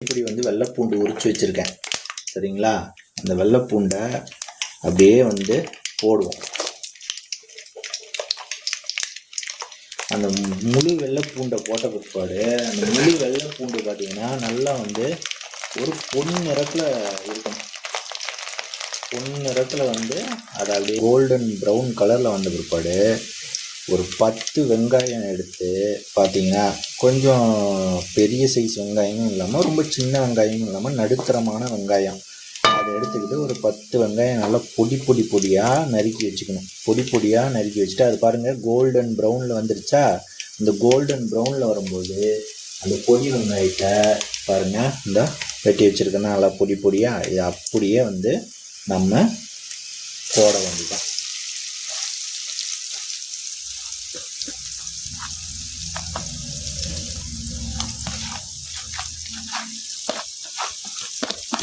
இப்படி வந்து வெள்ளைப்பூண்டு உரித்து வச்சுருக்கேன் சரிங்களா. அந்த வெள்ளைப்பூண்டை அப்படியே வந்து போடுவோம். அந்த முழு வெள்ளைப்பூண்டை போட்ட பிற்பாடு அந்த முழு வெள்ளைப்பூண்டு பார்த்திங்கன்னா நல்லா வந்து ஒரு பொன் நிறத்தில் இருக்கணும். பொன் நிறத்தில் வந்து அதை அப்படியே கோல்டன் ப்ரௌன் கலரில் வந்த பிற்பாடு ஒரு 10 வெங்காயம் எடுத்து பார்த்தீங்கன்னா, கொஞ்சம் பெரிய சைஸ் வெங்காயமும் இல்லாமல் ரொம்ப சின்ன வெங்காயமும் இல்லாமல் நடுத்தரமான வெங்காயம் அதை எடுத்துக்கிட்டு ஒரு 10 வெங்காயம் நல்லா பொடியாக நறுக்கி வச்சுக்கணும். பொடியாக நறுக்கி வச்சுட்டு அது பாருங்கள் கோல்டன் ப்ரௌனில் வந்துருச்சா. இந்த கோல்டன் ப்ரௌனில் வரும்போது அந்த பொடி வெங்காயத்தை பாருங்கள் இந்த வெட்டி வச்சுருக்கேன்னா நல்லா பொடியாக இது அப்படியே வந்து நம்ம போட வேண்டியதான்.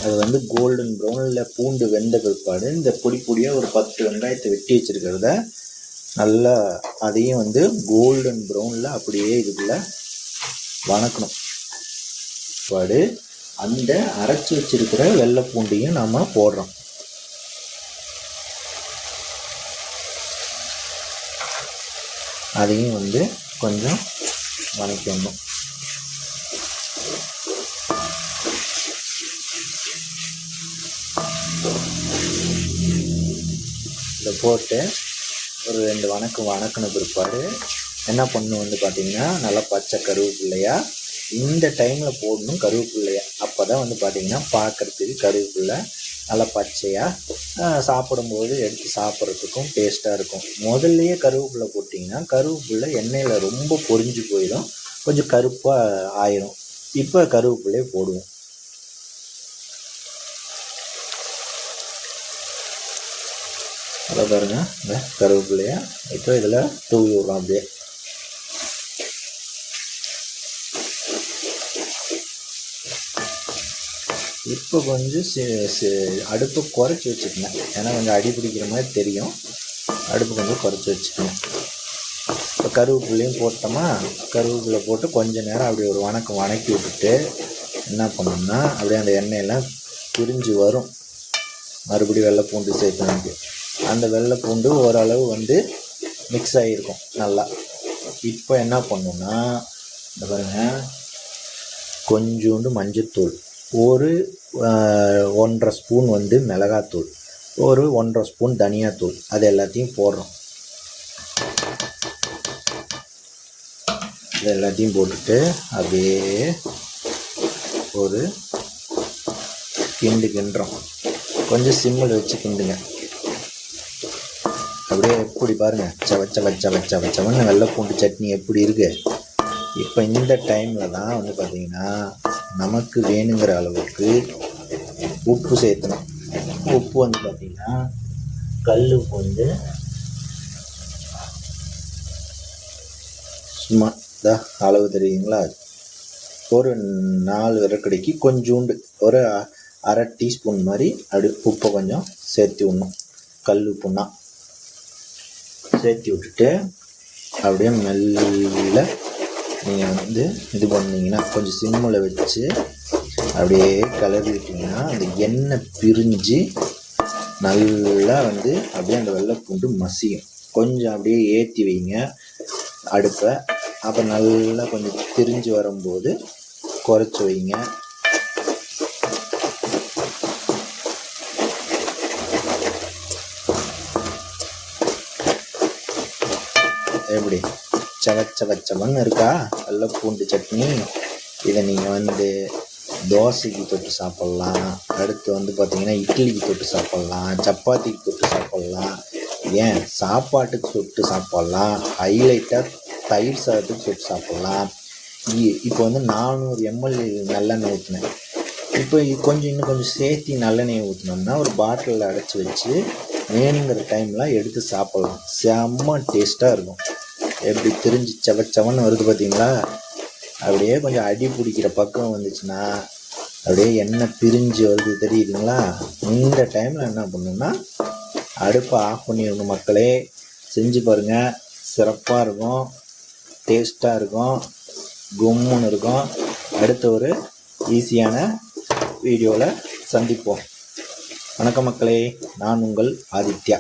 அது வந்து கோல்டன் ப்ரௌனில் பூண்டு வெந்த பிற்பாடு இந்த பொடியாக ஒரு 10 வெங்காயத்தை வெட்டி வச்சுருக்கிறத நல்லா அதையும் வந்து கோல்டன் ப்ரௌனில் அப்படியே இதுக்குள்ள வணக்கணும். பிற்பாடு அந்த அரைச்சி வச்சிருக்கிற வெள்ளை பூண்டையும் நம்ம போடுறோம். அதையும் வந்து கொஞ்சம் வணக்கணும். இதை போட்டு ஒரு 2 வணக்கின பிற்பாடு என்ன பண்ணணும் வந்து பார்த்திங்கன்னா நல்லா பச்சை கருவேப்பில்லையா இந்த டைமில் போடணும். கருவேப்பில்லையா அப்போ தான் வந்து பார்த்திங்கன்னா பார்க்குறதுக்கு கருவேப்பில்லை நல்லா பச்சையாக சாப்பிடும்போது எடுத்து சாப்பிட்றதுக்கும் டேஸ்ட்டாக இருக்கும். முதல்லையே கருவேப்பில்லை போட்டிங்கன்னா கருவேப்பில்லை எண்ணெயில் ரொம்ப பொரிஞ்சு போயிடும், கொஞ்சம் கருப்பாக ஆயிரும். இப்போ கருவேப்பில்லையே போடுவோம். அதை பாருங்க இந்த கருவேப்பிலையா இப்போ இதில் தூவி விடுறோம். அப்படியே இப்போ கொஞ்சம் அடுப்பை குறைச்சி வச்சுக்கணும். ஏன்னா கொஞ்சம் அடி பிடிக்கிற மாதிரி தெரியும். அடுப்பு கொஞ்சம் குறைச்சி வச்சுக்கணும். இப்போ கருவேப்பிலையும் போட்டோமா, கருவேப்பிலை போட்டு கொஞ்சம் நேரம் அப்படி ஒரு வணக்கி விட்டுட்டு என்ன பண்ணோம்னா அப்படியே அந்த எண்ணெயெல்லாம் பிரிஞ்சு வரும். மறுபடியும் வெள்ளை பூண்டு சேர்த்து அந்த வெள்ளை பூண்டு ஓரளவு வந்து மிக்ஸ் ஆகிருக்கும் நல்லா. இப்போ என்ன பண்ணணும்னா இந்த பாருங்கள் கொஞ்சோண்டு மஞ்சத்தூள், ஒரு 1.5 ஸ்பூன் வந்து மிளகாத்தூள், ஒரு 1.5 ஸ்பூன் தனியாத்தூள், அது எல்லாத்தையும் போடுறோம். இது எல்லாத்தையும் போட்டுட்டு அப்படியே ஒரு கிண்டுறோம். கொஞ்சம் சிம்மில் வச்சு கிண்டுங்க. அப்படியே எப்படி பாருங்கள் சவச்சவன்னு வெள்ளை பூண்டு சட்னி எப்படி இருக்குது. இப்போ இந்த டைமில் தான் வந்து பார்த்திங்கன்னா நமக்கு வேணுங்கிற அளவுக்கு உப்பு சேர்த்தணும். உப்பு வந்து பார்த்திங்கன்னா கல் உப்பு வந்து சும்மா அளவு தெரியுங்களா, ஒரு 4 விரக்கடைக்கு கொஞ்சோண்டு ஒரு அரை டீஸ்பூன் மாதிரி உப்பை கொஞ்சம் சேர்த்து விடணும். கல் உப்புன்னா சேர்த்து விட்டுட்டு அப்படியே மெல்ல நீங்கள் வந்து இது பண்ணிங்கன்னா கொஞ்சம் சிம்மில் வச்சு அப்படியே கிளறி விட்டிங்கன்னா அந்த எண்ணெய் பிரிஞ்சு நல்லா வந்து அப்படியே அந்த வெள்ளை பூண்டு மசியும். கொஞ்சம் அப்படியே ஏற்றி வைங்க அடுப்பை. அப்புறம் நல்லா கொஞ்சம் திரிஞ்சு வரும்போது குறைச்சி வைங்க. எப்படி சவச்சவன்னு இருக்கா வெள்ளை பூண்டு சட்னி. இதை நீங்கள் வந்து தோசைக்கு தொட்டு சாப்பிட்லாம், அடுத்து வந்து பார்த்திங்கன்னா இட்லிக்கு தொட்டு சாப்பிட்லாம், சப்பாத்திக்கு தொட்டு சாப்பிட்லாம், ஏன் சாப்பாட்டுக்கு தொட்டு சாப்பிட்லாம், ஹைலைட்டாக தயிர் சாதத்துக்கு தொட்டு சாப்பிட்லாம். இப்போ வந்து 400 ml நல்லெண்ணெய் ஊற்றினேன். இப்போ இன்னும் கொஞ்சம் சேர்த்தி நல்லெண்ணெய் ஊற்றினோம்னா ஒரு பாட்டிலில் அடைச்சி வச்சு வேணுங்கிற டைம்லாம் எடுத்து சாப்பிட்லாம். செம்ம டேஸ்ட்டாக இருக்கும். எப்படி திரிஞ்சு சவச்சவன்னு வருது பார்த்தீங்களா. அப்படியே கொஞ்சம் அடி பிடிக்கிற பக்கம் வந்துச்சுன்னா அப்படியே எண்ணெய் பிரிஞ்சு வருது தெரியுதுங்களா. இந்த டைமில் என்ன பண்ணணும்னா அடுப்பை ஆஃப் பண்ணிடணும். மக்களே செஞ்சு பாருங்கள், சிறப்பாக இருக்கும், டேஸ்ட்டாக இருக்கும், கும்முன்னு இருக்கும். அடுத்த ஒரு ஈஸியான வீடியோவில் சந்திப்போம். வணக்கம் மக்களே, நான் உங்கள் ஆதித்யா.